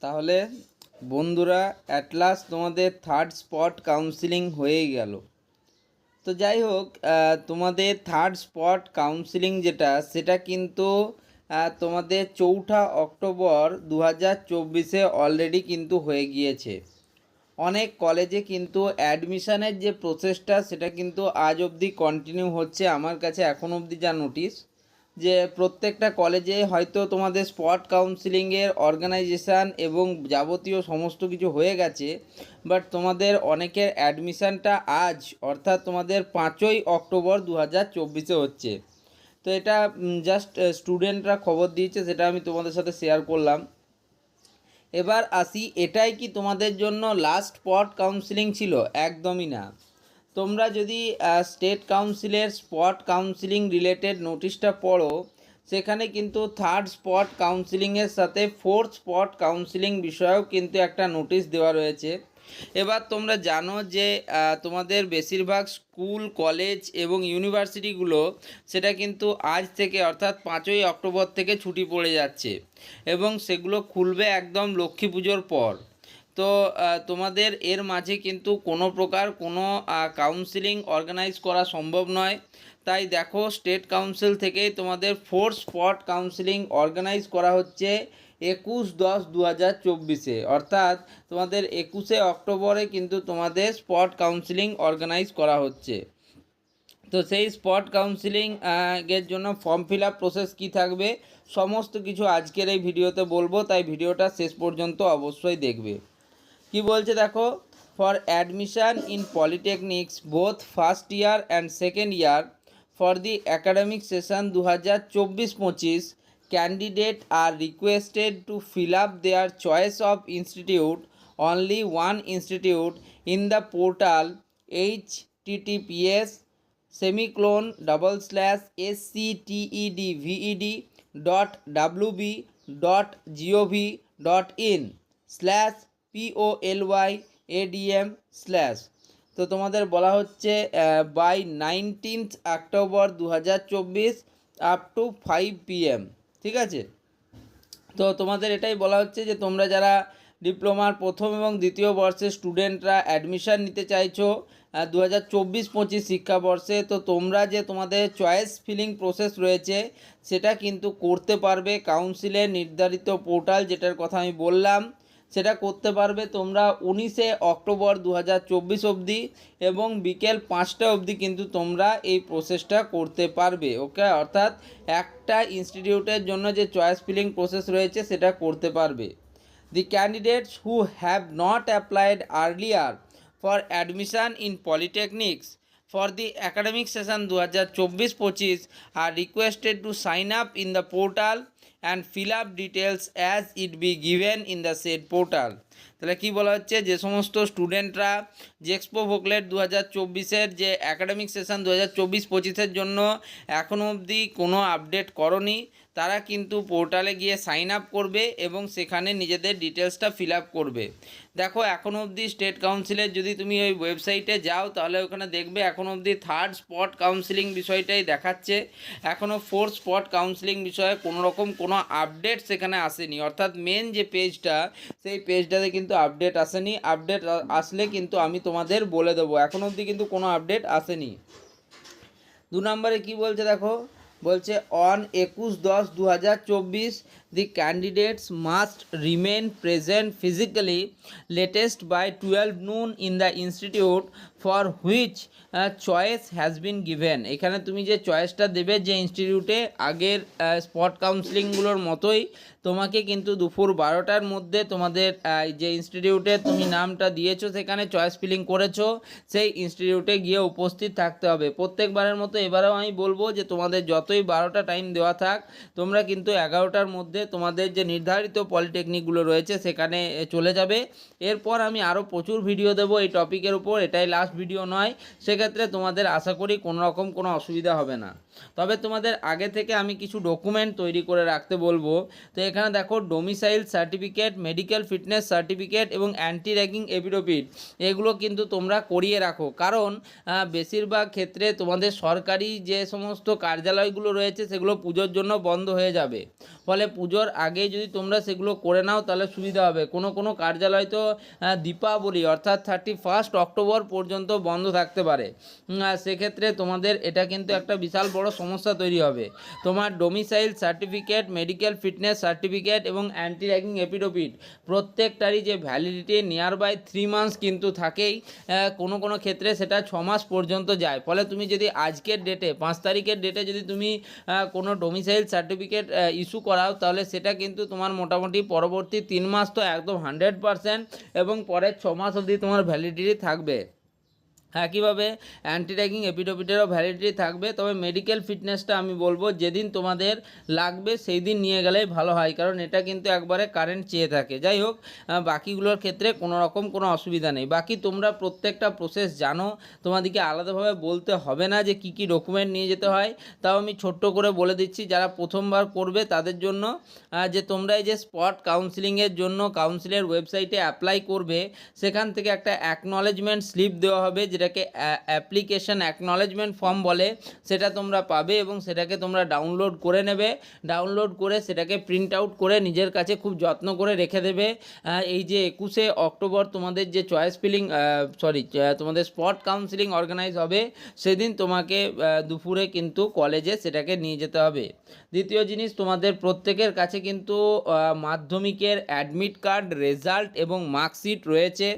তাহলে বন্ধুরা at last তোমাদের থার্ড স্পট কাউন্সিলিং হয়েই গেল। তো যাই হোক, তোমাদের থার্ড স্পট কাউন্সিলিং সেটা কিন্তু তোমাদের 4 অক্টোবর 2024 অলরেডি কিন্তু হয়ে গিয়েছে। অনেক কলেজে কিন্তু অ্যাডমিশনের যে প্রসেসটা সেটা কিন্তু আজ অবধি কন্টিনিউ হচ্ছে। আমার কাছে এখন অবধি যা নোটিশ, যে প্রত্যেকটা কলেজে হয়তো তোমাদের স্পট কাউন্সিলিংয়ের অর্গানাইজেশান এবং যাবতীয় সমস্ত কিছু হয়ে গেছে, বাট তোমাদের অনেকের অ্যাডমিশানটা আজ অর্থাৎ তোমাদের 5ই অক্টোবর 2024 হচ্ছে। তো এটা জাস্ট স্টুডেন্টরা খবর দিয়েছে, সেটা আমি তোমাদের সাথে শেয়ার করলাম। এবার আসি, এটাই কি তোমাদের জন্য লাস্ট স্পট কাউন্সিলিং ছিল? একদমই না। তোমরা যদি স্টেট কাউন্সিলের স্পট কাউন্সিলিং রিলেটেড নোটিশটা পড়ো, সেখানে কিন্তু থার্ড স্পট কাউন্সিলিংয়ের সাথে ফোর্থ স্পট কাউন্সিলিং বিষয়েও কিন্তু একটা নোটিশ দেওয়া রয়েছে। এবার তোমরা জানো যে তোমাদের বেশিরভাগ স্কুল, কলেজ এবং ইউনিভার্সিটিগুলো সেটা কিন্তু আজ থেকে অর্থাৎ 5ই অক্টোবর থেকে ছুটি পড়ে যাচ্ছে এবং সেগুলো খুলবে একদম লক্ষ্মী পুজোর পর। তো তোমাদের এর মাঝে কিন্তু কোনো প্রকার কোনো কাউন্সিলিং অর্গানাইজ করা সম্ভব নয়। তাই দেখো, স্টেট কাউন্সিল থেকেই তোমাদের ফোর্থ স্পট কাউন্সিলিং অর্গানাইজ করা হচ্ছে 21/10/2024, অর্থাৎ তোমাদের 21শে অক্টোবরে কিন্তু তোমাদের স্পট কাউন্সিলিং অর্গানাইজ করা হচ্ছে। তো সেই স্পট কাউন্সিলিং এর জন্য ফর্ম ফিল আপ প্রসেস কী থাকবে সমস্ত কিছু আজকের এই ভিডিওতে বলবো, তাই ভিডিওটা শেষ পর্যন্ত অবশ্যই দেখবে। কি বলছে দেখো, for admission in polytechnics both first year and second year for the academic session 2024-25 candidate are requested to fill up their choice of institute, only one institute, in the portal https://sctedved.wb.gov.in/polyadm/। তো তোমাদের বলা হচ্ছে by 19 October 2024 up to 5 PM, ঠিক আছে। তো তোমাদের এটাই বলা হচ্ছে যে তোমরা যারা ডিপ্লোমার প্রথম এবং দ্বিতীয় বর্ষের স্টুডেন্টরা অ্যাডমিশান নিতে চাইছো 2024-25 শিক্ষাবর্ষে, তো তোমরা যে তোমাদের চয়েস ফিলিং প্রসেস রয়েছে সেটা কিন্তু করতে পারবে কাউন্সিলের নির্ধারিত পোর্টাল, যেটার কথা আমি বললাম, সেটা করতে পারবে তোমরা 19শে অক্টোবর 2024 অবধি এবং বিকেল 5টা অবধি কিন্তু তোমরা এই প্রসেসটা করতে পারবে। ওকে, অর্থাৎ একটা ইনস্টিটিউটের জন্য যে চয়েস ফিলিং প্রসেস রয়েছে সেটা করতে পারবে। The candidates who have not applied earlier for admission in polytechnics for the academic session 2024-25 are requested to sign up in the portal and fill up details as it be given in the said portal. তাহলে কী বলা হচ্ছে, যে সমস্ত স্টুডেন্টরা জেক্সপো ভোকলেট 2024-এর যে academic session 2024-25 জন্য এখনও অবধি কোনো আপডেট করনি, তারা কিন্তু পোর্টালে গিয়ে সাইন আপ করবে এবং সেখানে নিজেদের ডিটেলসটা ফিল আপ করবে। দেখো, এখনও অবধি স্টেট কাউন্সিলের যদি তুমি ওই ওয়েবসাইটে যাও তাহলে ওখানে দেখবে এখনও অবধি থার্ড স্পট কাউন্সিলিং বিষয়টাই দেখাচ্ছে। এখনও ফোর্থ স্পট কাউন্সিলিং বিষয়ে কোনো রকম কোনো আপডেট সেখানে আসেনি, অর্থাৎ মেন যে পেজটা সেই পেজটাতে কিন্তু আপডেট আসেনি। আপডেট আসলে কিন্তু আমি তোমাদের বলে দেবো, এখনও অবধি কিন্তু কোনো আপডেট আসেনি। 2 নম্বরে কী বলছে দেখো, বলছে on 21/10/2024 the candidates must remain present physically latest by 12 noon in the institute for which choice has been given। এখানে তুমি যে চয়েসটা দেবে যে ইনস্টিটিউটে, আগের স্পট কাউন্সিলিংগুলোর মতোই তোমাকে কিন্তু দুপুর 12টার মধ্যে তোমাদের যে ইনস্টিটিউটে তুমি নামটা দিয়েছো সেখানে চয়েস ফিলিং করেছো সেই ইনস্টিটিউটে গিয়ে উপস্থিত থাকতে হবে। প্রত্যেকবারের মতো এবারেও আমি বলবো যে তোমাদের যতই 12টা টাইম দেওয়া থাক, তোমরা কিন্তু 11টার মধ্যে তোমাদের যে নির্ধারিত পলিটেকনিকগুলো রয়েছে সেখানে চলে যাবে। এরপর আমি আরও প্রচুর ভিডিও দেবো এই টপিকের উপর, এটাই লাস্ট ভিডিও নয়, সেক্ষেত্রে তোমাদের আশা করি কোনো রকম কোনো অসুবিধা হবে না। তবে তোমাদের আগে থেকে আমি কিছু ডকুমেন্ট তৈরি করে রাখতে বলবো। তো এখানে দেখো domicile certificate, medical fitness certificate এবং অ্যান্টি র্যাগিং এফিডেভিট এগুলো কিন্তু তোমরা করিয়ে রাখো, কারণ বেশিরভাগ ক্ষেত্রে তোমাদের সরকারি যে সমস্ত কার্যালয়গুলো রয়েছে সেগুলো পুজোর জন্য বন্ধ হয়ে যাবে। ফলে পুজোর আগেই যদি তোমরা সেগুলো করে নাও তাহলে সুবিধা হবে। কোনো কোনো কার্যালয় তো দীপাবলি অর্থাৎ 31 অক্টোবর পর্যন্ত বন্ধ থাকতে পারে। সেক্ষেত্রে তোমাদের এটা কিন্তু একটা বিশাল বড় সমস্যা তৈরি হবে। তোমার domicile certificate, medical fitness certificate এবং অ্যান্টি র্যাগিং এফিডেভিট প্রত্যেকটারই যে ভ্যালিডিটি নিয়ার বাই 3 মান্থস কিন্তু থাকেই, কোনো কোনো ক্ষেত্রে সেটা 6 মাস পর্যন্ত যায়। ফলে তুমি যদি আজকের ডেটে 5 তারিখের ডেটে যদি তুমি কোনো ডোমিসাইল সার্টিফিকেট ইস্যু করাও তাহলে সেটা কিন্তু তোমার মোটামুটি পরবর্তী 3 মাস তো একদম 100% এবং পরের 6 মাস অবধি তোমার ভ্যালিডিটি থাকবে। একইভাবে অ্যান্টি র্যাগিং এফিডেভিটেরও ভ্যালিডিটি থাকবে। তবে মেডিকেল ফিটনেসটা আমি বলবো যেদিন তোমাদের লাগবে সেই দিন নিয়ে গেলেই ভালো হয়, কারণ এটা কিন্তু একবারে কারেন্ট চেয়ে থাকে। যাই হোক, বাকিগুলোর ক্ষেত্রে কোনো রকম কোনো অসুবিধা নেই। বাকি তোমরা প্রত্যেকটা প্রসেস জানো, তোমাদেরকে আলাদাভাবে বলতে হবে না যে কী ডকুমেন্ট নিয়ে যেতে হয়। তাও আমি ছোট্ট করে বলে দিচ্ছি যারা প্রথমবার করবে তাদের জন্য, যে তোমরা এই যে স্পট কাউন্সিলিংয়ের জন্য কাউন্সিলের ওয়েবসাইটে অ্যাপ্লাই করবে, সেখান থেকে একটা অ্যাকনলেজমেন্ট স্লিপ দেওয়া হবে যেটাকে অ্যাপ্লিকেশন অ্যাকনলেজমেন্ট ফর্ম বলে, সেটা তোমরা পাবে এবং সেটাকে তোমরা ডাউনলোড করে নেবে। ডাউনলোড করে সেটাকে প্রিন্ট আউট করে নিজের কাছে খুব যত্ন করে রেখে দেবে। এই যে 21শে অক্টোবর তোমাদের যে চয়েস ফিলিং তোমাদের স্পট কাউন্সিলিং অর্গানাইজ হবে, সেদিন তোমাকে দুপুরে কিন্তু কলেজে সেটাকে নিয়ে যেতে হবে। দ্বিতীয় জিনিস, তোমাদের প্রত্যেকের কাছে কিন্তু মাধ্যমিকের অ্যাডমিট কার্ড, রেজাল্ট এবং মার্কশিট রয়েছে।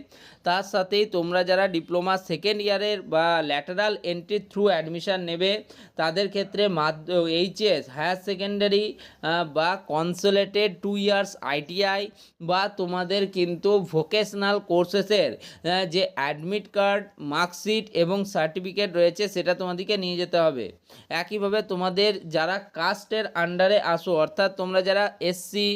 তার সাথেই তোমরা যারা ডিপ্লোমা সেকেন্ড ইয়ারের বা ল্যাটারাল এন্ট্রি থ্রু অ্যাডমিশান নেবে তাদের ক্ষেত্রে এইচএস, হায়ার সেকেন্ডারি বা কনসোলেটেড 2 ইয়ার্স আইটিআই বা তোমাদের কিন্তু ভোকেশনাল কোর্সেসের যে অ্যাডমিট কার্ড, মার্কশিট এবং সার্টিফিকেট রয়েছে সেটা তোমাদেরকে নিয়ে যেতে হবে। একইভাবে তোমাদের যারা কাস্টের আন্ডারে আসো, অর্থাৎ তোমরা যারা এসসি,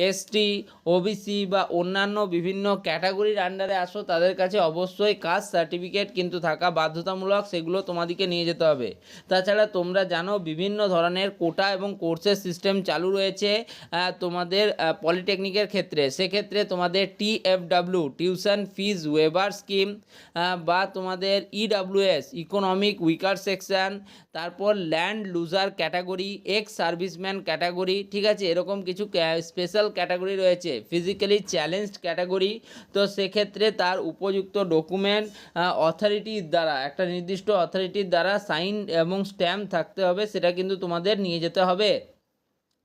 এসটি, ওবিসি বা অন্যান্য বিভিন্ন ক্যাটাগরির আন্ডারে আসো তাদের কাছে অবশ্যই কাস্ট সার্টিফিকেট কিন্তু থাকা বাধ্যতামূলক, সেগুলো তোমাদেরকে নিয়ে যেতে হবে। তাছাড়া তোমরা জানো বিভিন্ন ধরনের কোটা এবং কোর্সের সিস্টেম চালু রয়েছে তোমাদের পলিটেকনিকের ক্ষেত্রে। সেক্ষেত্রে তোমাদের TFW tuition fees waiver scheme বা তোমাদের EWS ইকোনমিক উইকার সেকশন, তারপর land loser category, ex serviceman category, ঠিক আছে, এরকম কিছু স্পেশাল ক্যাটাগরি রয়েছে, ফিজিক্যালি চ্যালেঞ্জড ক্যাটাগরি। তো সেক্ষেত্রে তার উপযুক্ত ডকুমেন্ট অথরিটির দ্বারা, একটা নির্দিষ্ট অথরিটির দ্বারা সাইন এবং স্ট্যাম্প থাকতে হবে, সেটা কিন্তু তোমাদের নিয়ে যেতে হবে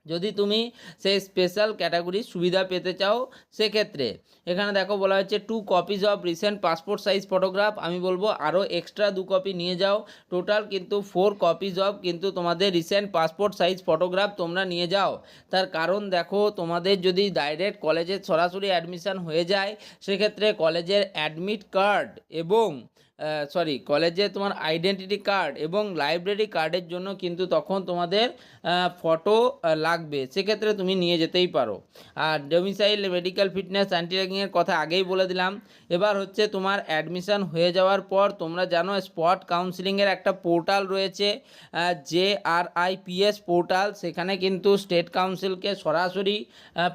যদি তুমি সেই স্পেশাল ক্যাটাগরির সুবিধা পেতে চাও। সেক্ষেত্রে এখানে দেখো বলা হচ্ছে 2 copies of recent passport size photograph, আমি বলবো আরও এক্সট্রা 2 কপি নিয়ে যাও। টোটাল কিন্তু 4 কপিজ অফ কিন্তু তোমাদের রিসেন্ট পাসপোর্ট সাইজ ফটোগ্রাফ তোমরা নিয়ে যাও। তার কারণ দেখো, তোমাদের যদি ডাইরেক্ট কলেজে সরাসরি অ্যাডমিশান হয়ে যায় সেক্ষেত্রে কলেজের অ্যাডমিট কার্ড এবং কলেজে তোমার আইডেন্টিটি কার্ড এবং লাইব্রেরি কার্ডের জন্য কিন্তু তখন তোমাদের ফটো লাগবে, সেক্ষেত্রে তুমি নিয়ে যেতেই পারো। আর ডোমিসাইল, মেডিকেল ফিটনেস, অ্যান্টি র্যাগিংয়ের কথা আগেই বলে দিলাম। এবার হচ্ছে তোমার অ্যাডমিশান হয়ে যাওয়ার পর তোমরা জানো স্পট কাউন্সিলিংয়ের একটা পোর্টাল রয়েছে, JRIPS পোর্টাল, সেখানে কিন্তু স্টেট কাউন্সিলকে সরাসরি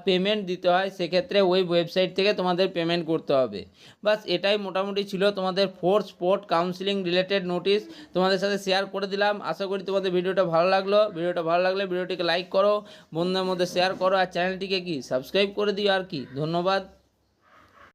পেমেন্ট দিতে হয়। সেক্ষেত্রে ওই ওয়েবসাইট থেকে তোমাদের পেমেন্ট করতে হবে। বাস এটাই মোটামুটি ছিল তোমাদের 4 স্পোর্ট কাউন্সিলিং রিলেটেড নোটিশ, তোমাদের সাথে শেয়ার করে দিলাম। আশা করি তোমাদের ভিডিওটা ভালো লাগলো। ভিডিওটা ভালো লাগলে ভিডিওটিকে লাইক করো, বন্ধুদের মধ্যে শেয়ার করো, আর চ্যানেলটিকে সাবস্ক্রাইব করে দিও। আর কি, ধন্যবাদ।